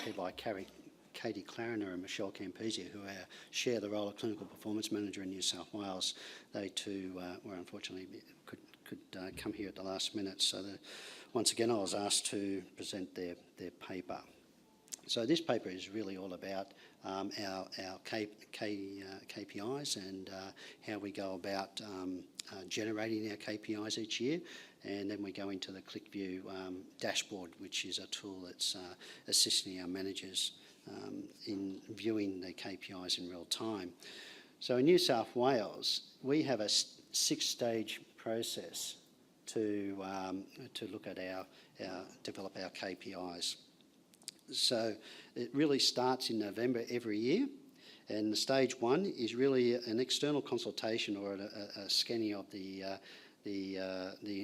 chaired by Katie Clariner and Michelle Campese, who share the role of Clinical Performance Manager in New South Wales. They too were unfortunately could come here at the last minute. So once again, I was asked to present their paper. So this paper is really all about our KPIs and how we go about generating our KPIs each year. And then we go into the Qlikview dashboard, which is a tool that's assisting our managers in viewing the KPIs in real time. So in New South Wales, we have a 6-stage process to look at develop our KPIs. So it really starts in November every year, and the stage 1 is really an external consultation or a scanning of the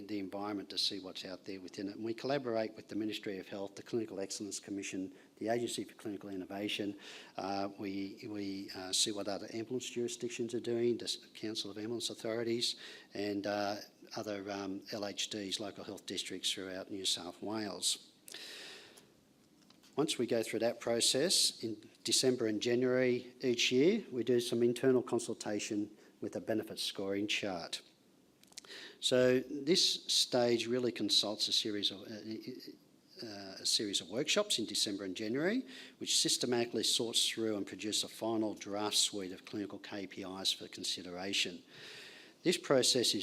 environment to see what's out there within it. And we collaborate with the Ministry of Health, the Clinical Excellence Commission, the Agency for Clinical Innovation. We see what other ambulance jurisdictions are doing, the Council of Ambulance Authorities, and other LHDs, local health districts throughout New South Wales. Once we go through that process, in December and January each year, we do some internal consultation with a benefit scoring chart. So this stage really consults a series of workshops in December and January, which systematically sorts through and produce a final draft suite of clinical KPIs for consideration. This process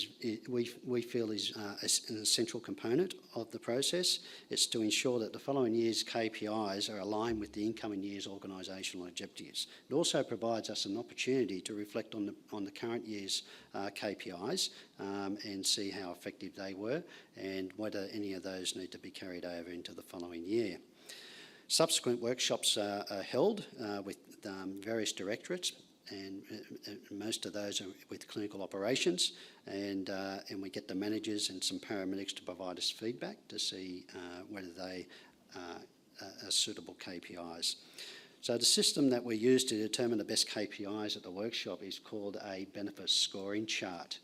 we feel is an essential component of the process. It's to ensure that the following year's KPIs are aligned with the incoming year's organisational objectives. It also provides us an opportunity to reflect on the current year's KPIs and see how effective they were and whether any of those need to be carried over into the following year. Subsequent workshops are held with various directorates, and most of those are with clinical operations, and we get the managers and some paramedics to provide us feedback to see whether they are suitable KPIs. So the system that we use to determine the best KPIs at the workshop is called a benefit scoring chart.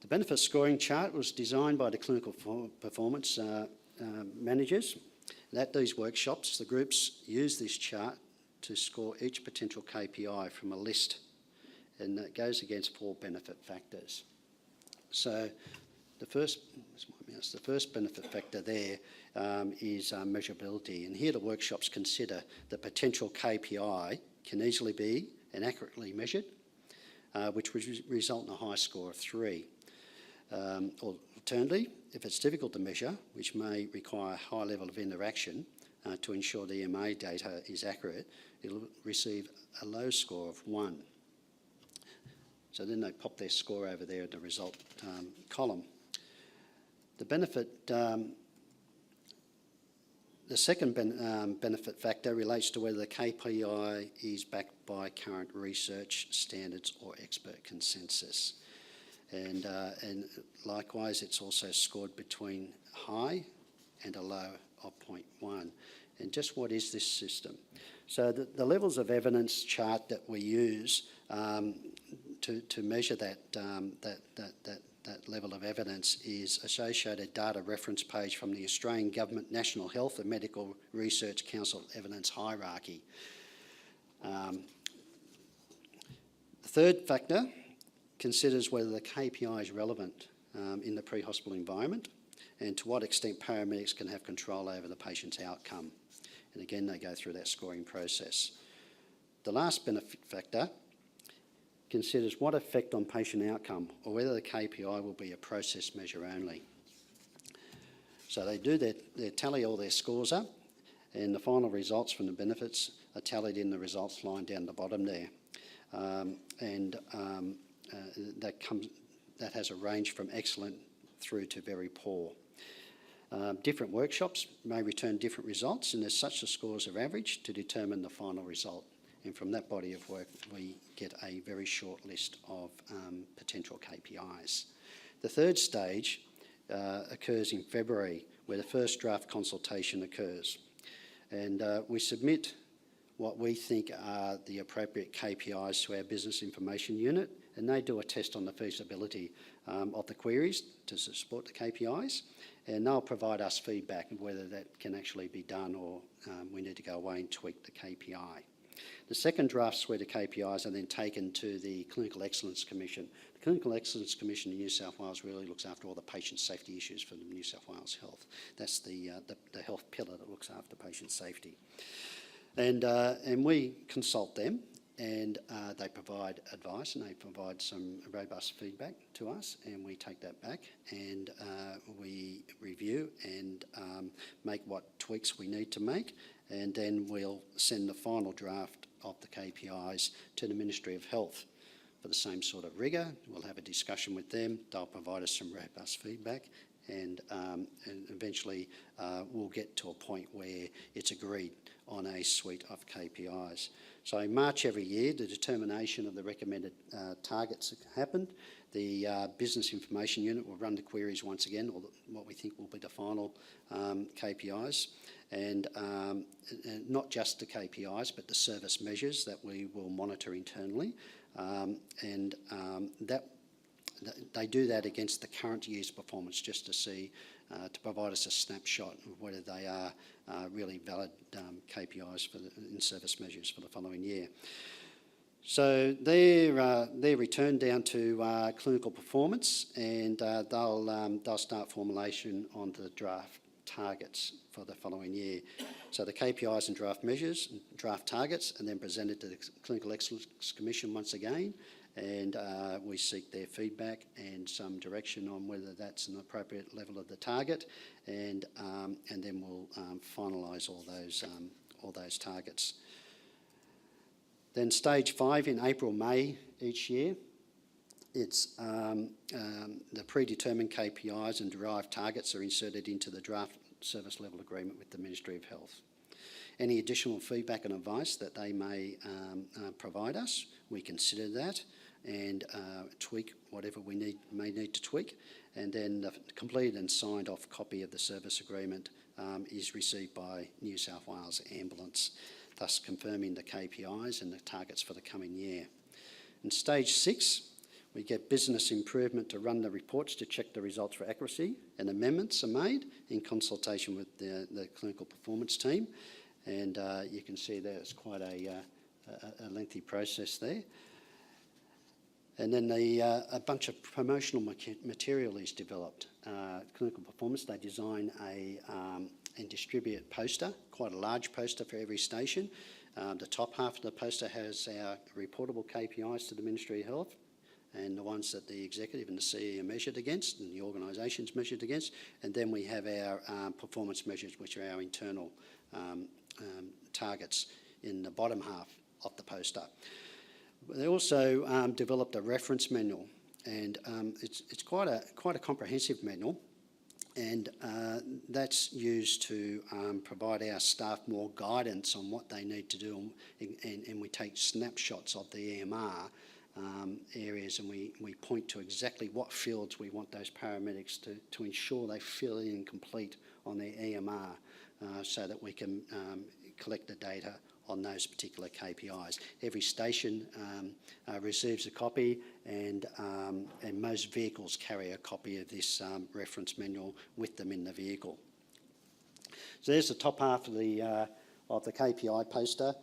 The benefit scoring chart was designed by the clinical performance managers. And at these workshops, the groups use this chart to score each potential KPI from a list, and that goes against 4 benefit factors. So the first benefit factor there is measurability, and here the workshops consider the potential KPI can easily be and accurately measured, which would result in a high score of 3. Alternatively, if it's difficult to measure, which may require a high level of interaction to ensure the EMA data is accurate, it'll receive a low score of 1. So then they pop their score over there in the result column. The second benefit factor relates to whether the KPI is backed by current research standards or expert consensus. And likewise, it's also scored between high and a low of 0.1. And just what is this system? So the levels of evidence chart that we use to measure that level of evidence is associated data reference page from the Australian Government National Health and Medical Research Council Evidence Hierarchy. The third factor considers whether the KPI is relevant in the pre-hospital environment and to what extent paramedics can have control over the patient's outcome. And again, they go through that scoring process. The last benefit factor considers what effect on patient outcome or whether the KPI will be a process measure only. So they do they tally all their scores up, and the final results from the benefits are tallied in the results line down the bottom there. That has a range from excellent through to very poor. Different workshops may return different results, and as such the scores are averaged to determine the final result. And from that body of work we get a very short list of potential KPIs. The third stage occurs in February, where the first draft consultation occurs. And we submit what we think are the appropriate KPIs to our Business Information Unit and they do a test on the feasibility of the queries to support the KPIs, and they'll provide us feedback on whether that can actually be done or we need to go away and tweak the KPI. The second draft suite of KPIs are then taken to the Clinical Excellence Commission. The Clinical Excellence Commission in New South Wales really looks after all the patient safety issues for the New South Wales Health. That's the health pillar that looks after patient safety. And we consult them, and they provide advice and they provide some robust feedback to us, and we take that back and we review and make what tweaks we need to make, and then we'll send the final draft of the KPIs to the Ministry of Health for the same sort of rigour. We'll have a discussion with them, they'll provide us some robust feedback, and eventually we'll get to a point where it's agreed on a suite of KPIs. So in March every year, the determination of the recommended targets happened. The Business Information Unit will run the queries once again, or what we think will be the final KPIs, and not just the KPIs, but the service measures that we will monitor internally, and that they do that against the current year's performance, just to see, to provide us a snapshot of whether they are really valid KPIs for and service measures for the following year. So they're returned down to clinical performance, and they'll start formulation on the draft targets for the following year. So the KPIs and draft measures, and draft targets, and then presented to the Clinical Excellence Commission once again, and we seek their feedback and some direction on whether that's an appropriate level of the target, and then we'll finalise all those targets. Then stage 5 in April, May each year, it's the predetermined KPIs and derived targets are inserted into the draft service level agreement with the Ministry of Health. Any additional feedback and advice that they may provide us, we consider that and tweak whatever we may need to tweak, and then the completed and signed off copy of the service agreement is received by New South Wales Ambulance, thus confirming the KPIs and the targets for the coming year. In stage 6, we get business improvement to run the reports to check the results for accuracy, and amendments are made in consultation with the clinical performance team, and you can see there's quite a lengthy process there. And then a bunch of promotional material is developed. Clinical performance, they design and distribute a poster, quite a large poster for every station. The top half of the poster has our reportable KPIs to the Ministry of Health, and the ones that the executive and the CEO are measured against and the organisation's measured against. And then we have our performance measures, which are our internal targets in the bottom half of the poster. They also developed a reference manual, and it's quite a comprehensive manual, and that's used to provide our staff more guidance on what they need to do, and we take snapshots of the EMR areas, and we point to exactly what fields we want those paramedics to ensure they fill in and complete on their EMR, so that we can collect the data on those particular KPIs. Every station receives a copy, and most vehicles carry a copy of this reference manual with them in the vehicle. So there's the top half of the KPI poster.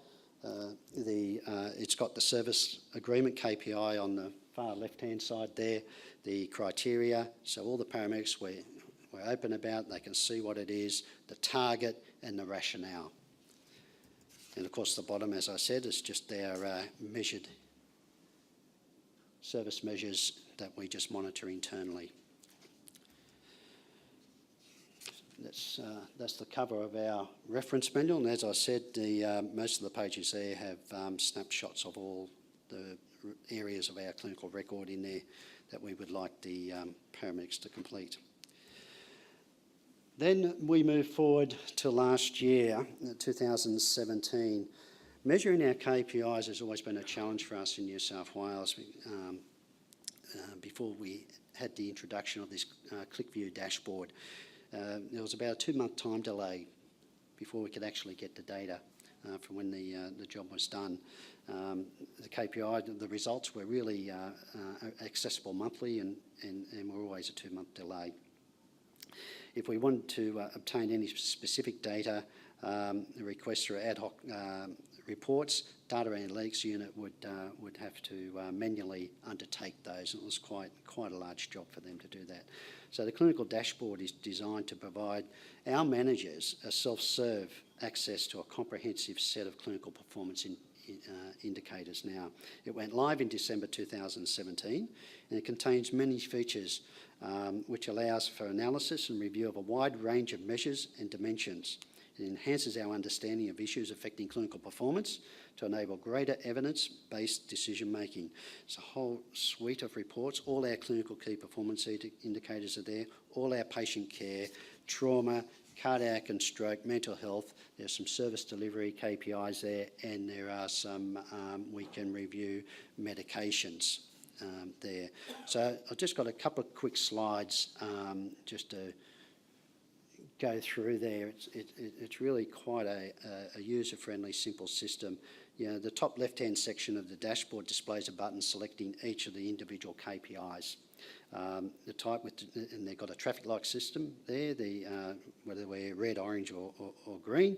It's got the service agreement KPI on the far left-hand side there, the criteria. So all the paramedics we're open about, they can see what it is, the target and the rationale. And of course the bottom, as I said, is just our measured service measures that we just monitor internally. That's the cover of our reference manual, and as I said, most of the pages there have snapshots of all the areas of our clinical record in there that we would like the paramedics to complete. Then we move forward to last year, 2017. Measuring our KPIs has always been a challenge for us in New South Wales. Before we had the introduction of this Qlikview dashboard, there was about a 2-month time delay before we could actually get the data from when the job was done. The KPI, the results were really accessible monthly and were always a 2-month delay. If we wanted to obtain any specific data, the requests for ad hoc reports, data analytics unit would have to manually undertake those, and it was quite a large job for them to do that. So the clinical dashboard is designed to provide our managers a self-serve access to a comprehensive set of clinical performance indicators now. It went live in December 2017, and it contains many features which allows for analysis and review of a wide range of measures and dimensions. It enhances our understanding of issues affecting clinical performance to enable greater evidence-based decision-making. It's a whole suite of reports. All our clinical key performance indicators are there, all our patient care, trauma, cardiac and stroke, mental health. There's some service delivery KPIs there, and there are some, we can review medications there. So I've just got a couple of quick slides just to go through there. It's really quite a user-friendly, simple system. You know, the top left-hand section of the dashboard displays a button selecting each of the individual KPIs. The type and they've got a traffic light system there, whether we're red, orange or green,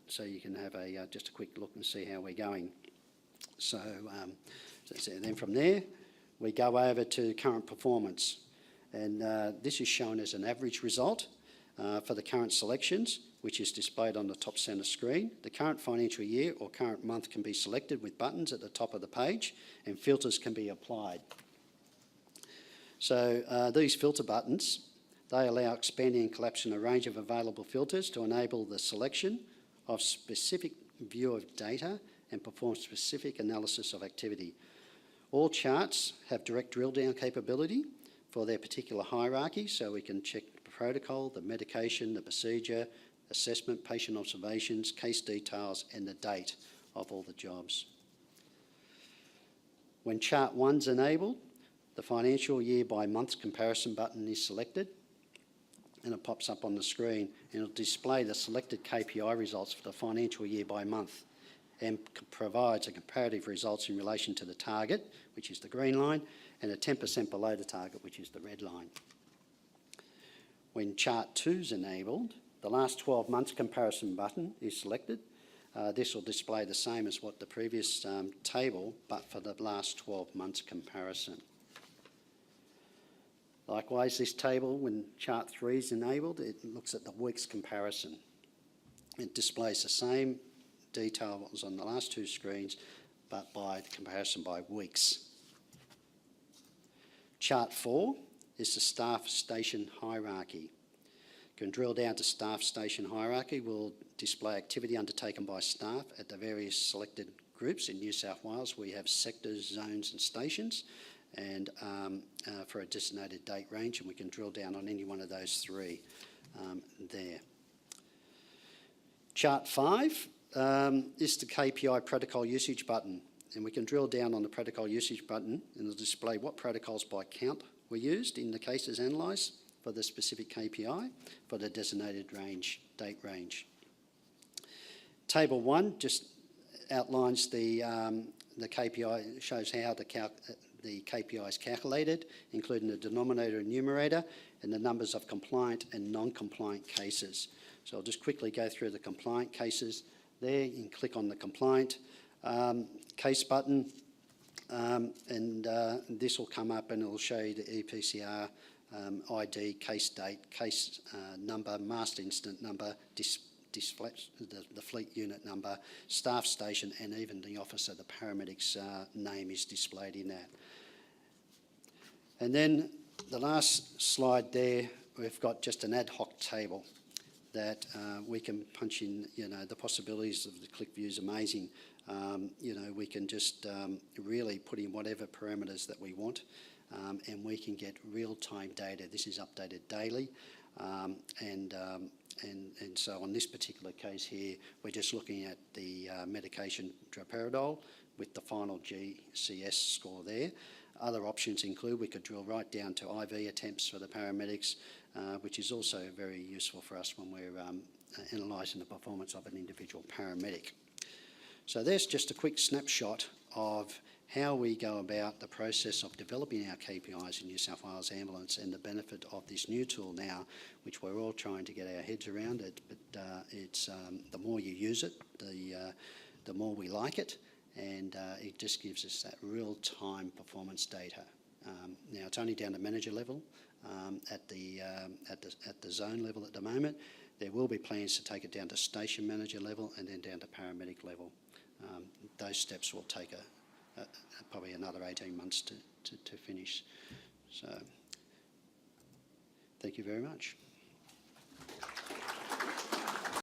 so you can have just a quick look and see how we're going. So then from there, we go over to current performance. And this is shown as an average result for the current selections, which is displayed on the top centre screen. The current financial year or current month can be selected with buttons at the top of the page, and filters can be applied. So these filter buttons, they allow expanding and collapsing a range of available filters to enable the selection of specific view of data and perform specific analysis of activity. All charts have direct drill down capability for their particular hierarchy, so we can check the protocol, the medication, the procedure, assessment, patient observations, case details, and the date of all the jobs. When chart 1's enabled, the financial year by month comparison button is selected, and it pops up on the screen, and it'll display the selected KPI results for the financial year by month, and provides a comparative results in relation to the target, which is the green line, and a 10% below the target, which is the red line. When chart 2's enabled, the last 12 months comparison button is selected. This will display the same as what the previous table, but for the last 12 months comparison. Likewise, this table, when chart 3 is enabled, it looks at the weeks comparison. It displays the same detail what was on the last 2 screens, but by the comparison by weeks. Chart 4 is the staff station hierarchy. You can drill down to staff station hierarchy. We'll display activity undertaken by staff at the various selected groups. In New South Wales, we have sectors, zones and stations, and for a designated date range, and we can drill down on any one of those 3 there. Chart 5 is the KPI protocol usage button, and we can drill down on the protocol usage button, and it'll display what protocols by count were used in the cases analysed for the specific KPI for the designated date range. Table 1 just outlines the KPI, shows how the KPI is calculated, including the denominator and numerator, and the numbers of compliant and non-compliant cases. So I'll just quickly go through the compliant cases there. You can click on the compliant case button, and this will come up and it will show you the EPCR ID, case date, case number, master incident number, the fleet unit number, staff station, and even the officer, the paramedic's name is displayed in that. And then the last slide there, we've got just an ad hoc table that we can punch in. You know, the possibilities of the Qlikview is amazing. You know, we can just really put in whatever parameters that we want, and we can get real-time data. This is updated daily, and so on this particular case here, we're just looking at the medication droperidol with the final GCS score there. Other options include we could drill right down to IV attempts for the paramedics, which is also very useful for us when we're analysing the performance of an individual paramedic. So there's just a quick snapshot of how we go about the process of developing our KPIs in New South Wales Ambulance and the benefit of this new tool now, which we're all trying to get our heads around it. But it's the more you use it, the more we like it, and it just gives us that real-time performance data. Now it's only down to manager level at the zone level at the moment. There will be plans to take it down to station manager level and then down to paramedic level. Those steps will take probably another 18 months to finish. So, thank you very much.